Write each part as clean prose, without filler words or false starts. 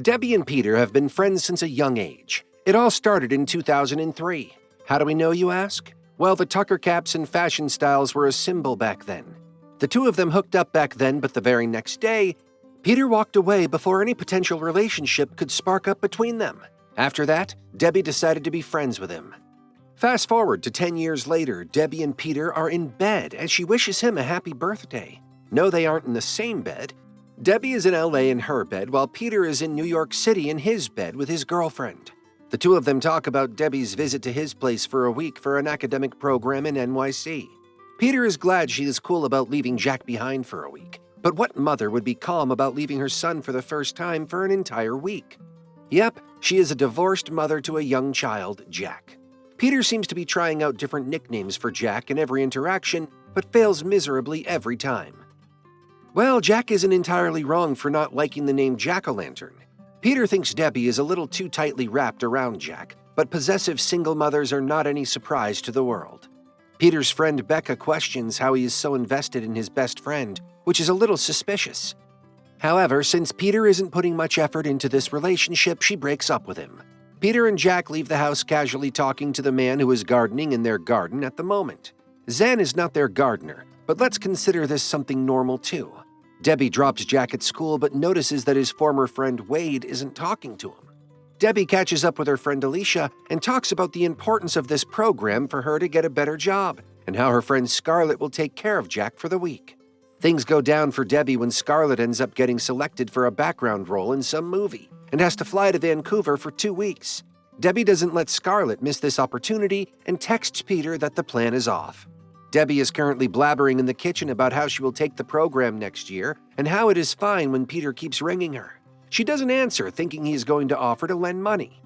Debbie and Peter have been friends since a young age. It all started in 2003. How do we know, you ask? Well, the Tucker caps and fashion styles were a symbol back then. The two of them hooked up back then, but the very next day, Peter walked away before any potential relationship could spark up between them. After that, Debbie decided to be friends with him. Fast forward to 10 years later, Debbie and Peter are in bed as she wishes him a happy birthday. No, they aren't in the same bed. Debbie is in LA in her bed, while Peter is in New York City in his bed with his girlfriend. The two of them talk about Debbie's visit to his place for a week for an academic program in NYC. Peter is glad she is cool about leaving Jack behind for a week. But what mother would be calm about leaving her son for the first time for an entire week? Yep, she is a divorced mother to a young child, Jack. Peter seems to be trying out different nicknames for Jack in every interaction, but fails miserably every time. Well, Jack isn't entirely wrong for not liking the name Jack-o'-lantern. Peter thinks Debbie is a little too tightly wrapped around Jack, but possessive single mothers are not any surprise to the world. Peter's friend Becca questions how he is so invested in his best friend, which is a little suspicious. However, since Peter isn't putting much effort into this relationship, she breaks up with him. Peter and Jack leave the house casually talking to the man who is gardening in their garden at the moment. Zen is not their gardener, but let's consider this something normal too. Debbie drops Jack at school but notices that his former friend Wade isn't talking to him. Debbie catches up with her friend Alicia and talks about the importance of this program for her to get a better job and how her friend Scarlett will take care of Jack for the week. Things go down for Debbie when Scarlett ends up getting selected for a background role in some movie and has to fly to Vancouver for 2 weeks. Debbie doesn't let Scarlett miss this opportunity and texts Peter that the plan is off. Debbie is currently blabbering in the kitchen about how she will take the program next year and how it is fine when Peter keeps ringing her. She doesn't answer, thinking he is going to offer to lend money.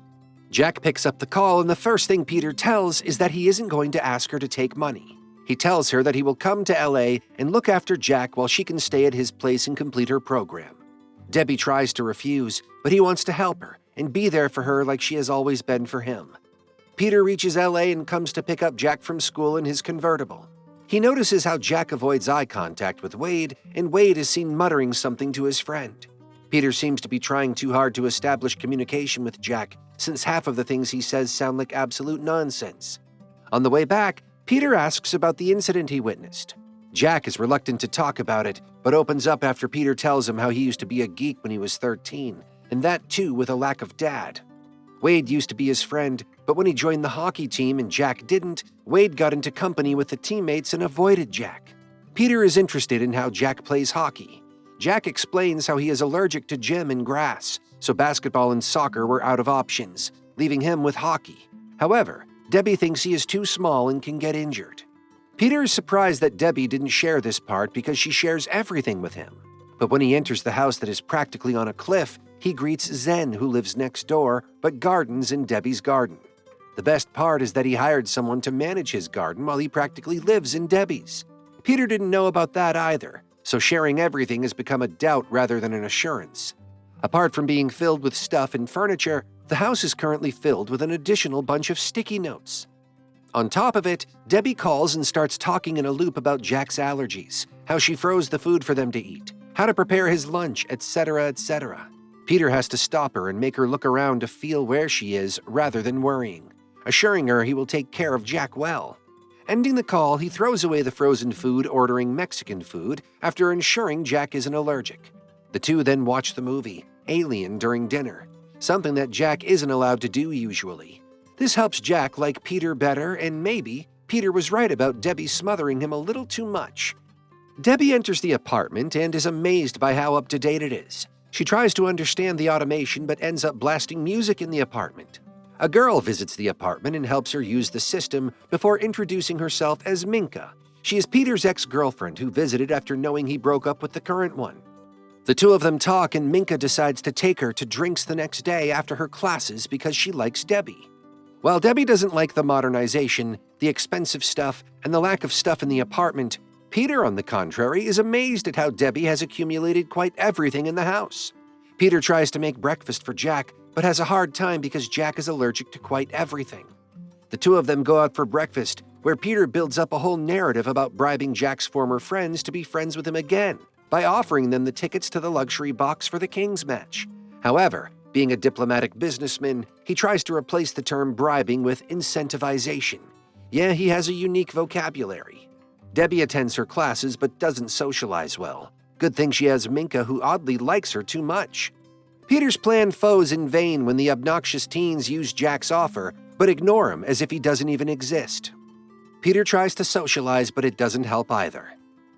Jack picks up the call, and the first thing Peter tells is that he isn't going to ask her to take money. He tells her that he will come to LA and look after Jack while she can stay at his place and complete her program. Debbie tries to refuse, but he wants to help her and be there for her like she has always been for him. Peter reaches LA and comes to pick up Jack from school in his convertible. He notices how Jack avoids eye contact with Wade, and Wade is seen muttering something to his friend. Peter seems to be trying too hard to establish communication with Jack, since half of the things he says sound like absolute nonsense. On the way back, Peter asks about the incident he witnessed. Jack is reluctant to talk about it, but opens up after Peter tells him how he used to be a geek when he was 13, and that too with a lack of dad. Wade used to be his friend, but when he joined the hockey team and Jack didn't, Wade got into company with the teammates and avoided Jack. Peter is interested in how Jack plays hockey. Jack explains how he is allergic to gym and grass, so basketball and soccer were out of options, leaving him with hockey. However, Debbie thinks he is too small and can get injured. Peter is surprised that Debbie didn't share this part because she shares everything with him. But when he enters the house that is practically on a cliff, he greets Zen, who lives next door but gardens in Debbie's garden. The best part is that he hired someone to manage his garden while he practically lives in Debbie's. Peter didn't know about that either, so sharing everything has become a doubt rather than an assurance. Apart from being filled with stuff and furniture, the house is currently filled with an additional bunch of sticky notes. On top of it, Debbie calls and starts talking in a loop about Jack's allergies, how she froze the food for them to eat, how to prepare his lunch, etc., etc. Peter has to stop her and make her look around to feel where she is rather than worrying, assuring her he will take care of Jack well. Ending the call, he throws away the frozen food, ordering Mexican food after ensuring Jack isn't allergic. The two then watch the movie, Alien, during dinner, something that Jack isn't allowed to do usually. This helps Jack like Peter better, and maybe Peter was right about Debbie smothering him a little too much. Debbie enters the apartment and is amazed by how up-to-date it is. She tries to understand the automation but ends up blasting music in the apartment. A girl visits the apartment and helps her use the system before introducing herself as Minka. She is Peter's ex-girlfriend who visited after knowing he broke up with the current one. The two of them talk and Minka decides to take her to drinks the next day after her classes because she likes Debbie. While Debbie doesn't like the modernization, the expensive stuff, and the lack of stuff in the apartment, Peter, on the contrary, is amazed at how Debbie has accumulated quite everything in the house. Peter tries to make breakfast for Jack, but has a hard time because Jack is allergic to quite everything. The two of them go out for breakfast, where Peter builds up a whole narrative about bribing Jack's former friends to be friends with him again by offering them the tickets to the luxury box for the Kings match. However, Being a diplomatic businessman, he tries to replace the term bribing with incentivization. Yeah, he has a unique vocabulary. Debbie attends her classes but doesn't socialize well. Good thing she has Minka, who oddly likes her too much. Peter's plan falls in vain when the obnoxious teens use Jack's offer, but ignore him as if he doesn't even exist. Peter tries to socialize, but it doesn't help either.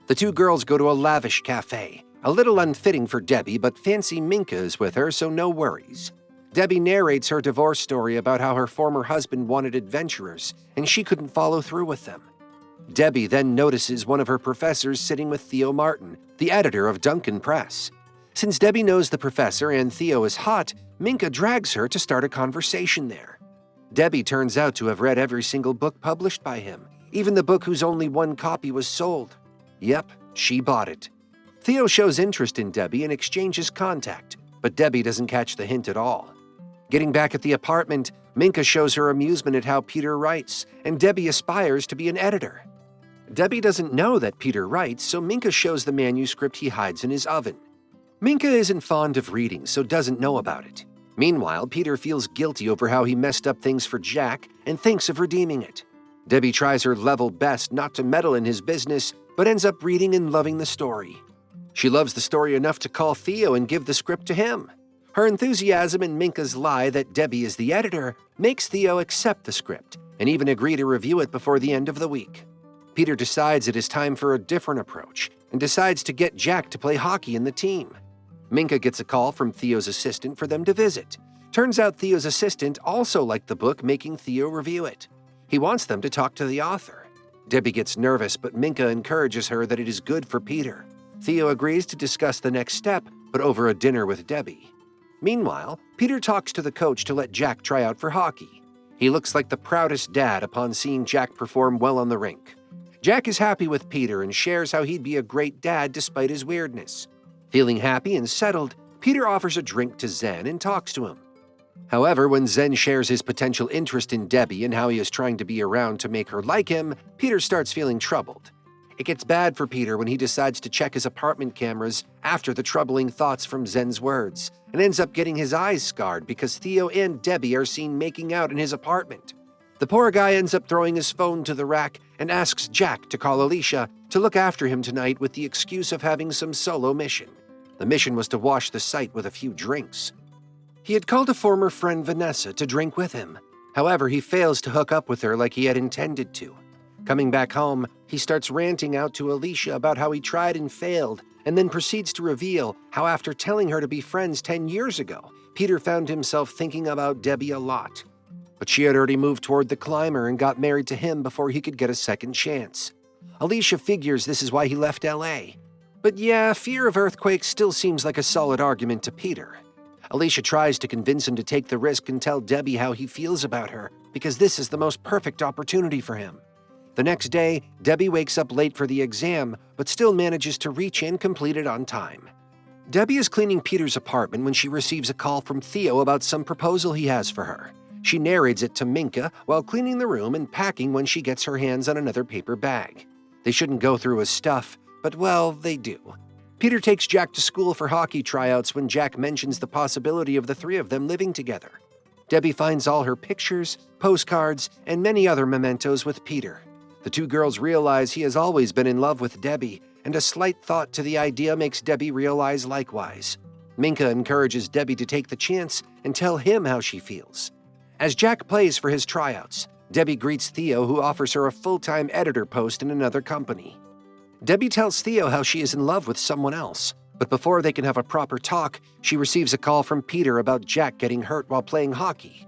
The two girls go to a lavish cafe. A little unfitting for Debbie, but fancy Minka is with her, so no worries. Debbie narrates her divorce story about how her former husband wanted adventurers, and she couldn't follow through with them. Debbie then notices one of her professors sitting with Theo Martin, the editor of Duncan Press. Since Debbie knows the professor and Theo is hot, Minka drags her to start a conversation there. Debbie turns out to have read every single book published by him, even the book whose only one copy was sold. Yep, she bought it. Theo shows interest in Debbie and exchanges contact, but Debbie doesn't catch the hint at all. Getting back at the apartment, Minka shows her amusement at how Peter writes, and Debbie aspires to be an editor. Debbie doesn't know that Peter writes, so Minka shows the manuscript he hides in his oven. Minka isn't fond of reading, so doesn't know about it. Meanwhile, Peter feels guilty over how he messed up things for Jack and thinks of redeeming it. Debbie tries her level best not to meddle in his business, but ends up reading and loving the story. She loves the story enough to call Theo and give the script to him. Her enthusiasm and Minka's lie that Debbie is the editor makes Theo accept the script and even agree to review it before the end of the week. Peter decides it is time for a different approach and decides to get Jack to play hockey in the team. Minka gets a call from Theo's assistant for them to visit. Turns out Theo's assistant also liked the book, making Theo review it. He wants them to talk to the author. Debbie gets nervous, but Minka encourages her that it is good for Peter. Theo agrees to discuss the next step, but over a dinner with Debbie. Meanwhile, Peter talks to the coach to let Jack try out for hockey. He looks like the proudest dad upon seeing Jack perform well on the rink. Jack is happy with Peter and shares how he'd be a great dad despite his weirdness. Feeling happy and settled, Peter offers a drink to Zen and talks to him. However, when Zen shares his potential interest in Debbie and how he is trying to be around to make her like him, Peter starts feeling troubled. It gets bad for Peter when he decides to check his apartment cameras after the troubling thoughts from Zen's words, and ends up getting his eyes scarred because Theo and Debbie are seen making out in his apartment. The poor guy ends up throwing his phone to the rack and asks Jack to call Alicia to look after him tonight with the excuse of having some solo mission. The mission was to wash the site with a few drinks. He had called a former friend, Vanessa, to drink with him. However, he fails to hook up with her like he had intended to. Coming back home, he starts ranting out to Alicia about how he tried and failed, and then proceeds to reveal how after telling her to be friends 10 years ago, Peter found himself thinking about Debbie a lot. But she had already moved toward the climber and got married to him before he could get a second chance. Alicia figures this is why he left L.A. But yeah, fear of earthquakes still seems like a solid argument to Peter. Alicia tries to convince him to take the risk and tell Debbie how he feels about her, because this is the most perfect opportunity for him. The next day, Debbie wakes up late for the exam, but still manages to reach and complete it on time. Debbie is cleaning Peter's apartment when she receives a call from Theo about some proposal he has for her. She narrates it to Minka while cleaning the room and packing when she gets her hands on another paper bag. They shouldn't go through his stuff, but well, they do. Peter takes Jack to school for hockey tryouts when Jack mentions the possibility of the three of them living together. Debbie finds all her pictures, postcards, and many other mementos with Peter. The two girls realize he has always been in love with Debbie, and a slight thought to the idea makes Debbie realize likewise. Minka encourages Debbie to take the chance and tell him how she feels. As Jack plays for his tryouts, Debbie greets Theo, who offers her a full-time editor post in another company. Debbie tells Theo how she is in love with someone else, but before they can have a proper talk, she receives a call from Peter about Jack getting hurt while playing hockey.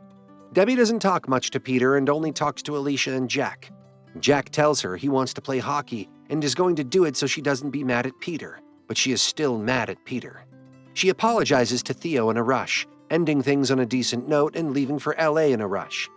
Debbie doesn't talk much to Peter and only talks to Alicia and Jack. Jack tells her he wants to play hockey and is going to do it so she doesn't be mad at Peter, but she is still mad at Peter. She apologizes to Theo in a rush, ending things on a decent note and leaving for LA in a rush.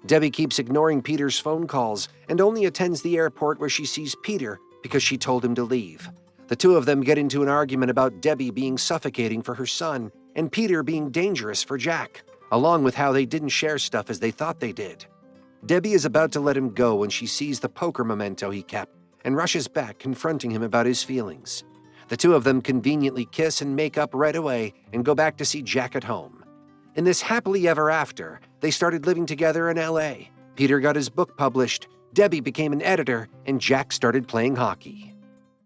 Debbie keeps ignoring Peter's phone calls and only attends the airport where she sees Peter because she told him to leave. The two of them get into an argument about Debbie being suffocating for her son and Peter being dangerous for Jack, along with how they didn't share stuff as they thought they did. Debbie is about to let him go when she sees the poker memento he kept and rushes back, confronting him about his feelings. The two of them conveniently kiss and make up right away and go back to see Jack at home. In this happily ever after, they started living together in LA. Peter got his book published, Debbie became an editor, and Jack started playing hockey.